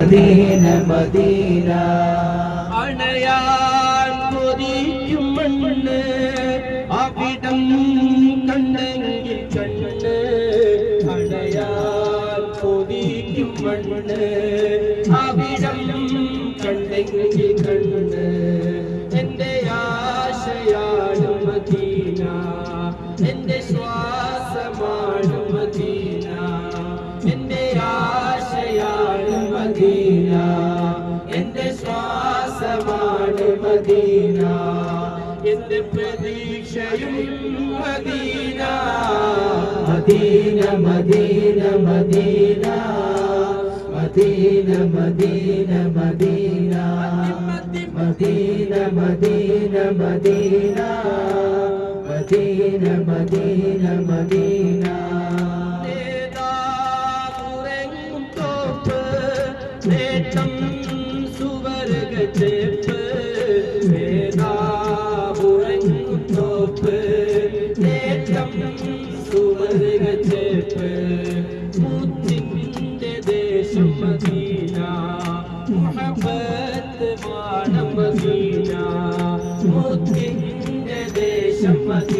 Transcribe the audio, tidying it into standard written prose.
Medina Medina അണയാൻ കൊതിക്കും മണ്ണ് അവിടം കണ്ടെങ്കിൽ കണ്ണ് അണയാൻ കൊതിക്കും മണ്ണ് അവിടം കണ്ടെങ്കിൽ കണ്ണ് എന്റെ ആശയാണ് മദീന എന്റെ ശ്വാസമാണ് മദീന എന്റെ ആശയാണ് മദീന എന്റെ ശ്വാസമാണ് മദീന എന്റെ പ്രതീക്ഷയും Medina Medina Medina Medina Medina Medina Medina Medina Medina Medina Medina Medina Medina നേട്ടം സുവർഗച്ചേപ്പ് വേദാപുരങ്ങുത്തോപ്പ് നേട്ടം സുവർഗച്ചേപ്പ് മുത്തിന്റെ ദേശം മദീന മുഹബത്ത് വാണം മദീന മുത്തിന്റെ ദേശം മദീന